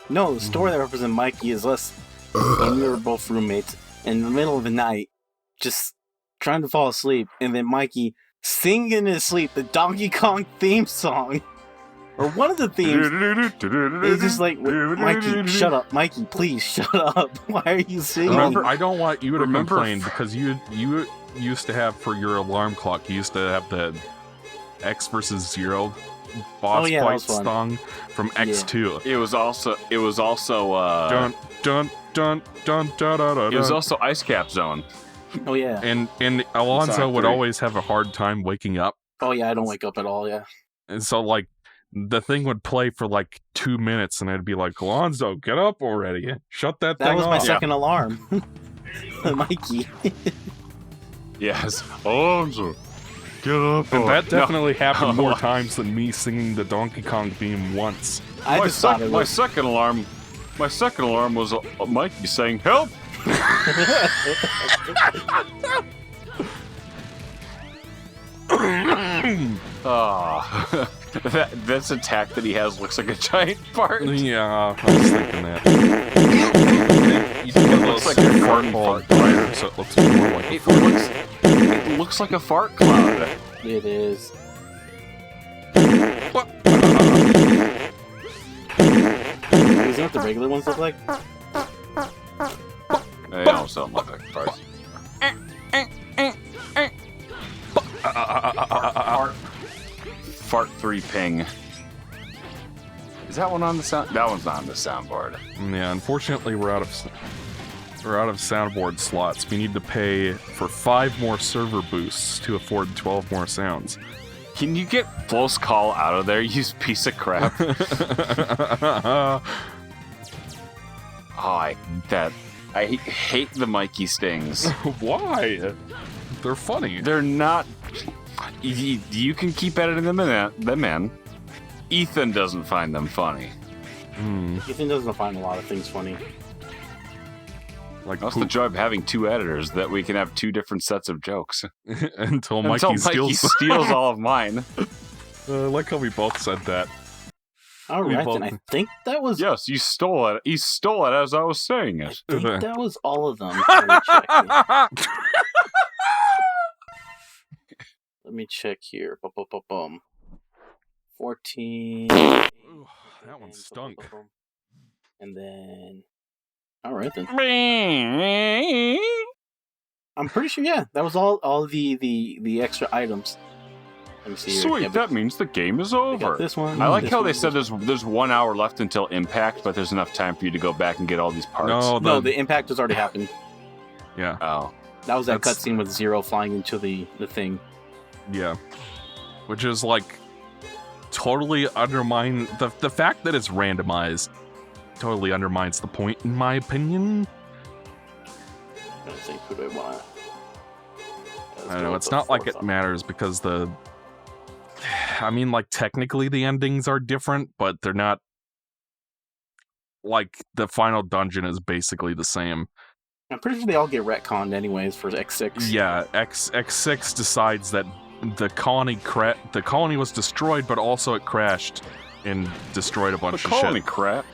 No, the story that represents Mikey is us when we were both roommates in the middle of the night, just trying to fall asleep, and then Mikey singing in his sleep the Donkey Kong theme song. Or one of the themes. It's just like, Mikey, shut up. Mikey, please shut up. Why are you singing? Remember, I don't want you to complain because you used to have, for your alarm clock, you used to have the X versus Zero boss fight song from X2. It was also dun dun dun dun dun dun. It was also Ice Cap Zone. Oh yeah. And Alanzro would always have a hard time waking up. Oh yeah, I don't wake up at all, yeah. And so like the thing would play for like 2 minutes and I'd be like, Alanzro, get up already. Shut that thing off. That was my second alarm. Mikey. Yes. Alanzro, get up. And that definitely happened more times than me singing the Donkey Kong theme once. My second alarm was Mikey saying, help! This attack that he has looks like a giant fart. Yeah, I was thinking that. You it looks like a fart ball, so it looks more like a fart. It looks like a fart cloud. It is. What? Is that what the regular ones look like? They don't sound like farts. Fart 3 ping. Is that one on the sound? That one's not on the soundboard. Yeah, unfortunately we're out of soundboard slots. We need to pay for 5 more server boosts to afford 12 more sounds. Can you get Close Call out of there, you piece of crap? I hate the Mikey stings. Why? They're funny. They're not. You can keep editing them in. Ethan doesn't find them funny. Ethan doesn't find a lot of things funny. Like that's the joy of having 2 editors, that we can have 2 different sets of jokes. Until Mikey steals all of mine. I like how we both said that. Alright, then I think that was... Yes, you stole it. You stole it as I was saying it. I think that was all of them. Let me check here. 14. Ooh, that one stunk. And then... Alright then. I'm pretty sure, yeah. That was all the extra items. Let me see here. Sweet, that means the game is over. This one. I like how they said there's 1 hour left until Impact, but there's enough time for you to go back and get all these parts. No, the Impact has already happened. Yeah. Oh. That was that cutscene with Zero flying into the thing. Yeah. Which is like totally undermine the fact that it's randomized totally undermines the point, in my opinion. I think who do I want? I don't know, it's not like it matters because technically the endings are different, but they're not, like, the final dungeon is basically the same. I'm pretty sure they all get retconned anyways for X6. Yeah, X6 decides that the colony was destroyed, but also it crashed and destroyed a bunch of shit. The colony crap.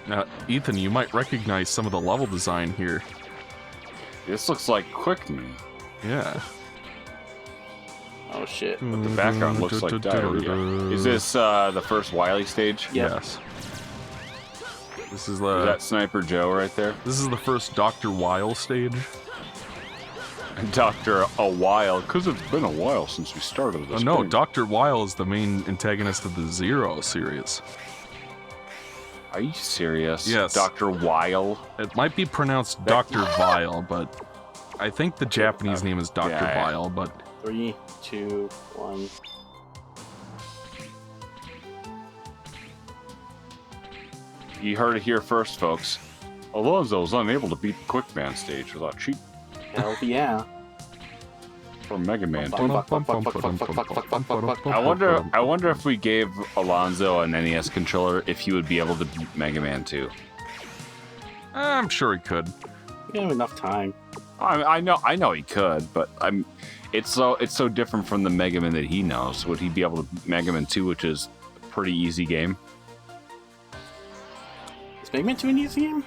Now, Ethan, you might recognize some of the level design here. This looks like Quickman. Yeah. Oh shit. But the background looks like diarrhea. Is this the first Wily stage? Yep. Yes. This is Is that Sniper Joe right there? This is the first Dr. Weil stage. Dr. A while, because it's been a while since we started this. No, Dr. Weil is the main antagonist of the Zero series. Are you serious? Yes. Dr. Weil? It might be pronounced Dr. Vile, but I think the Japanese name is Dr. Vile, but... 3, 2, 1... You heard it here first, folks. Alanzro was unable to beat the Quickman stage without cheat. Hell yeah. For Mega Man 2. I wonder if we gave Alanzro an NES controller, if he would be able to beat Mega Man 2. I'm sure he could. We have enough time. I know he could, but it's so different from the Mega Man that he knows. Would he be able to beat Mega Man 2, which is a pretty easy game? Mega Man 2 an easy game?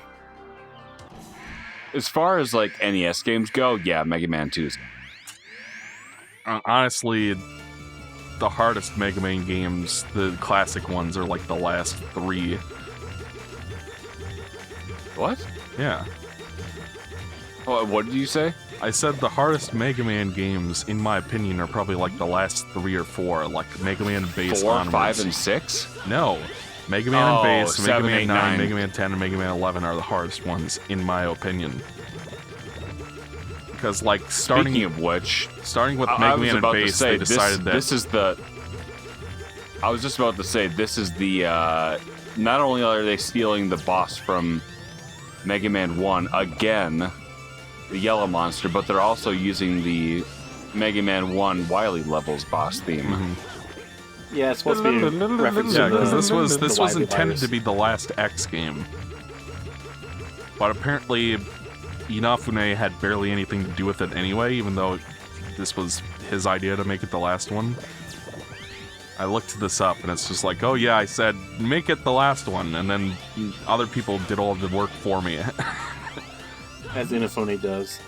As far as like NES games go, yeah, Mega Man 2's. Honestly, the hardest Mega Man games, the classic ones, are like the last 3. What? Yeah. What did you say? I said the hardest Mega Man games, in my opinion, are probably like the last 3 or 4, like Mega Man Base 4, onwards. 5, and 6? No. Mega Man and Base, Mega 7, Man 8, 9, 9, Mega Man 10, and Mega Man 11 are the hardest ones, in my opinion. Because, like, starting with Mega Man and Base, they decided that... This is the... I was just about to say, this is the... not only are they stealing the boss from Mega Man 1 again, the yellow monster, but they're also using the Mega Man 1 Wily levels boss theme. Mm-hmm. Yeah, it's supposed to be a reference to because this was Wily intended virus. to be the last X game. But apparently, Inafune had barely anything to do with it anyway, even though this was his idea to make it the last one. I looked this up, and it's just like, oh yeah, I said, make it the last one, and then other people did all the work for me. As Inafune does.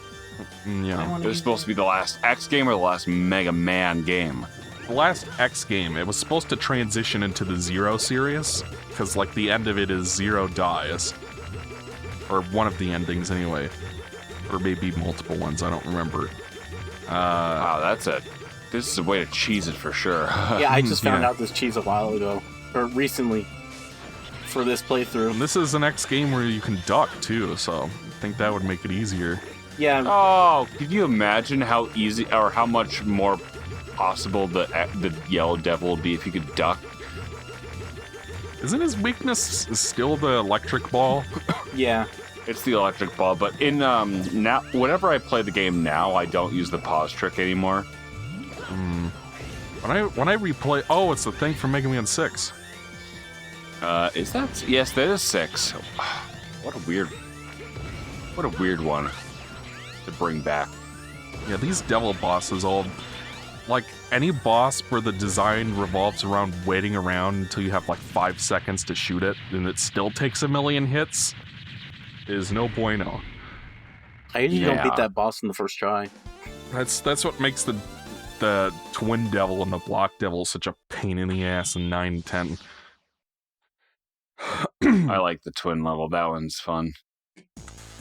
Yeah. It was supposed to be the last X game or the last Mega Man game? The last X game, it was supposed to transition into the Zero series, because, like, the end of it is Zero dies. Or one of the endings, anyway. Or maybe multiple ones, I don't remember. Wow, this is a way to cheese it for sure. Yeah, I just found out this cheese a while ago. Or recently. For this playthrough. And this is an X game where you can duck, too, so I think that would make it easier. Yeah. Oh, could you imagine how easy, or how much more possible the Yellow Devil would be if he could duck? Isn't his weakness still the electric ball? Yeah. It's the electric ball, but in now, whenever I play the game now, I don't use the pause trick anymore. When I replay, oh, it's the thing from Mega Man 6. Is that? Yes, that is 6. What a weird one to bring back. Yeah, these devil bosses all, like, any boss where the design revolves around waiting around until you have like 5 seconds to shoot it, and it still takes a million hits, is no bueno. I usually don't beat that boss in the first try. That's what makes the Twin Devil and the Block Devil such a pain in the ass in 9 and 10. I like the twin level. That one's fun.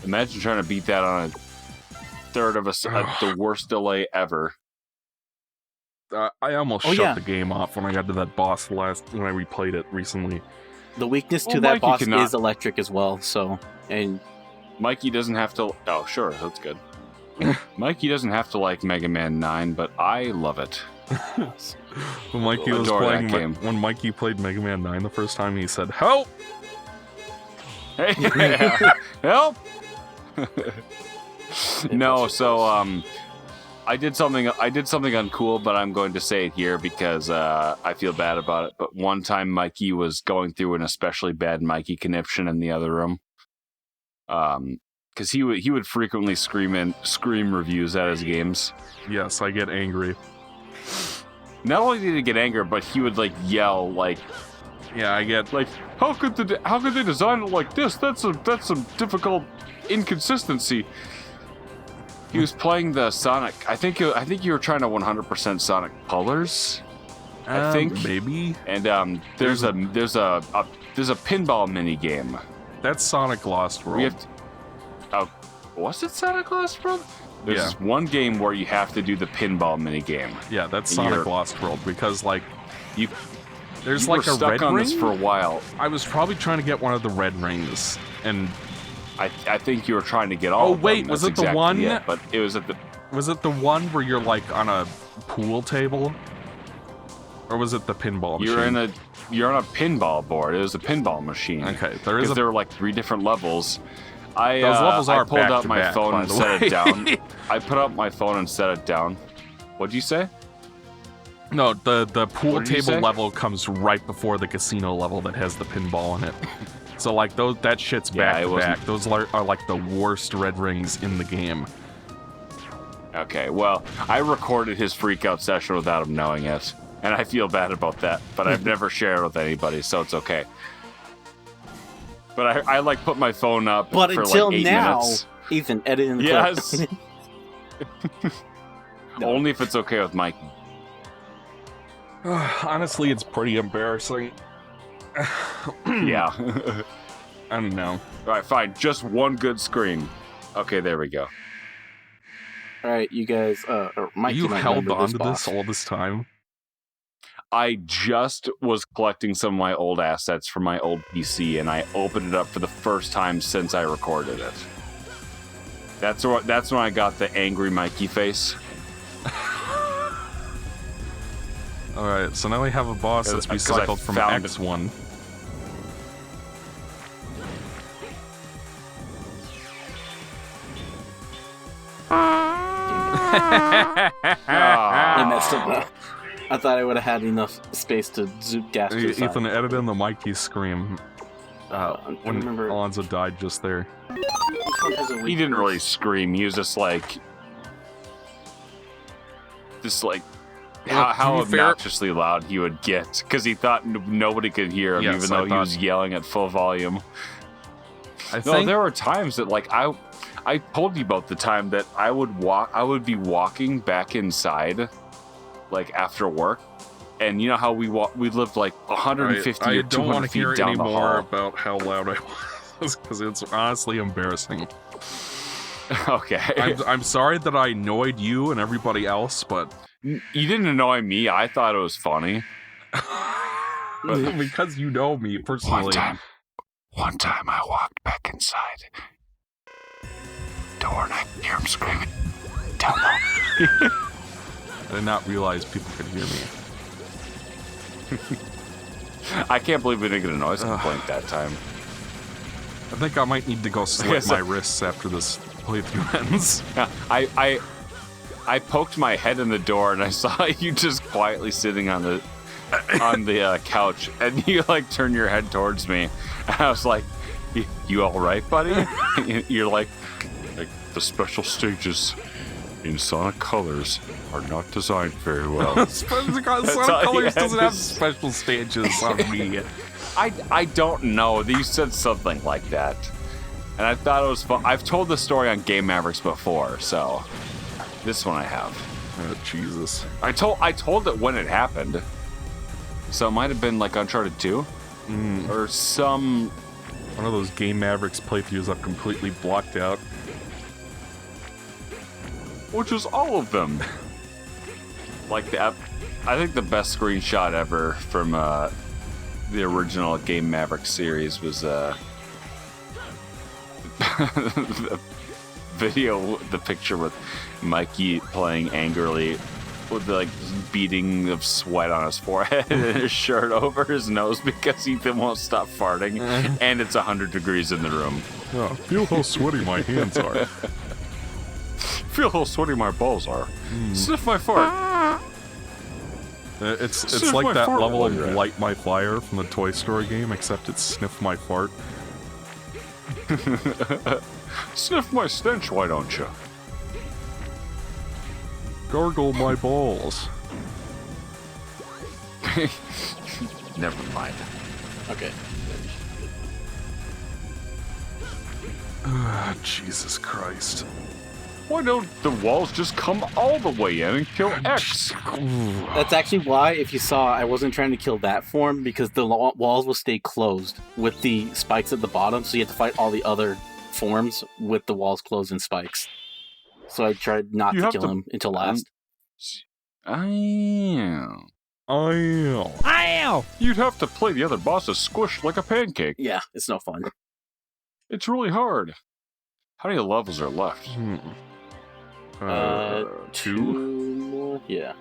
Imagine trying to beat that on a third of the worst delay ever. I almost shut the game off when I got to that boss when I replayed it recently. The weakness to that boss is electric as well, so... And Mikey doesn't have to... Oh, sure, that's good. Mikey doesn't have to like Mega Man 9, but I love it. When Mikey played Mega Man 9 the first time, he said, "Help! Hey, help!" No, so I did something uncool, but I'm going to say it here because I feel bad about it. But one time, Mikey was going through an especially bad Mikey conniption in the other room. Because he would frequently scream reviews at his games. Yes, I get angry. Not only did he get angry, but he would like yell like, "Yeah, I get like how could they design it like this? That's a difficult inconsistency." He was playing the Sonic. I think you were trying to 100% Sonic Colors. I think maybe. And there's a pinball mini game. That's Sonic Lost World. Was it Sonic Lost World? There's this one game where you have to do the pinball mini game. Yeah, that's Sonic Lost World because like there's you like were a stuck red on ring this for a while. I was probably trying to get one of the red rings, and I think you were trying to get all. Oh of wait, them. was That's it the one? But it was at the. Was it the one where you're like on a pool table, or was it the pinball machine? You're on a pinball board. It was a pinball machine. Okay, there were like 3 different levels. Those levels are I pulled out my back, phone by and the set way. it down. I put up my phone and set it down. What'd you say? No, the pool What did you table say? level comes right before the casino level that has the pinball in it. So like that shit's back to back. Those are like the worst red rings in the game. Okay, well, I recorded his freakout session without him knowing it, and I feel bad about that, but I've never shared it with anybody, so it's okay. But I like put my phone up But for until like 8 now, minutes. Ethan, edit in the Yes. clip. No. Only if it's okay with Mikey. Honestly, it's pretty embarrassing. Yeah. I don't know. Alright, fine. Just one good scream. Okay, there we go. Alright, you guys, or Mike, You might held remember on to boss. this all this time? I just was collecting some of my old assets from my old PC, and I opened it up for the first time since I recorded it. That's when I got the angry Mikey face. Alright, so now we have a boss that's 'Cause I recycled from found X1. I messed up now. I thought I would have had enough space to zoop gas to the side. Ethan, edit in the Mikey scream. I'm When remember Alanzro died just there. which one has a He weak didn't really voice? scream. He was just like Well, how to be fair- obnoxiously loud he would get because he thought nobody could hear him, Yes, even though I he thought- was yelling at full volume. I No, think there were times that like I told you about the time that I would be walking back inside, like after work, and you know how we lived like 150 I or don't 200 want to hear feet down the anymore hall. about how loud I was, because it's honestly embarrassing. Okay, I'm sorry that I annoyed you and everybody else, but you didn't annoy me. I thought it was funny. because you know me personally. One time I walked back inside door and I could hear him screaming down low. I did not realize people could hear me. I can't believe we didn't get a noise complaint that time. I think I might need to go slit my wrists after this playthrough ends. I poked my head in the door and I saw you just quietly sitting on the couch, and you like turn your head towards me, and I was like, "You all right, buddy?" You're like the special stages in Sonic Colors are not designed very well. Sonic all Colors you doesn't had have to special stages on me. I don't know. You said something like that, and I thought it was fun. I've told the story on Game Mavericks before, so this one I have. Oh, Jesus. I told it when it happened, so it might have been like Uncharted 2 or some. One of those Game Mavericks playthroughs I've completely blocked out. Which was all of them. Like I think the best screenshot ever from the original Game Mavericks series was the picture with Mikey playing angrily with like beading of sweat on his forehead and his shirt over his nose because Ethan won't stop farting, and it's 100 degrees in the room. Oh, feel how sweaty my hands are. Feel how sweaty my balls are. Sniff my fart. It's Sniff like my that fart level while of you're at it. Light My Fire from the Toy Story game, except it's Sniff My Fart. Sniff my stench, why don't you? Gargle my balls. Never mind. Okay. Jesus Christ. Why don't the walls just come all the way in and kill X? That's actually why, if you saw, I wasn't trying to kill that form, because the walls will stay closed with the spikes at the bottom, so you have to fight all the other forms with the walls closed and spikes. So I tried not You to have kill to- him until last. Ow. Ow. You'd have to play the other bosses squished like a pancake. Yeah, it's no fun. It's really hard. How many levels are left? Two? more? Yeah.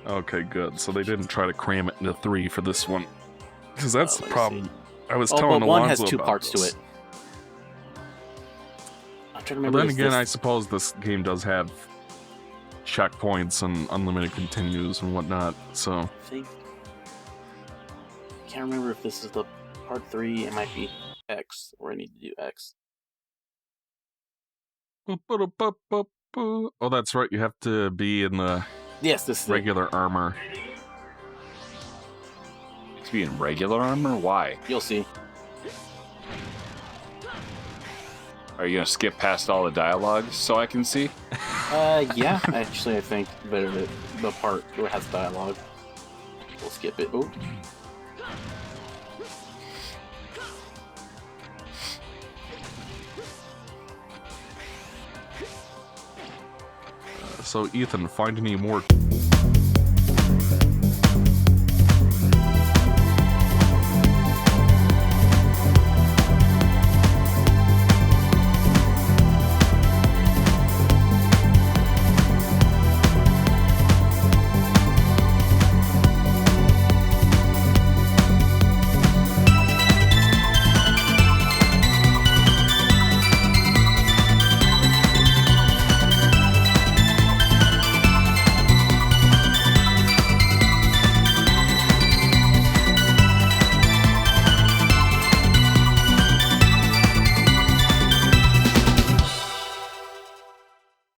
Okay, good. So they didn't try to cram it into 3 for this one. Because that's the Let me problem. see. I was Oh, telling but one has Alanzro 2 about parts this. to it. I'm trying to But remember. then is again, this- I suppose this game does have checkpoints and unlimited continues and whatnot, so... I think. I can't remember if this is the part 3. It might be X, or I need to do X. Oh, that's right. You have to be in the Yes, this is it. regular armor. To be in regular armor? Why? You'll see. Are you gonna skip past all the dialogue so I can see? Yeah, actually, I think better the part where it has dialogue. We'll skip it. Oh. So, Ethan, find any more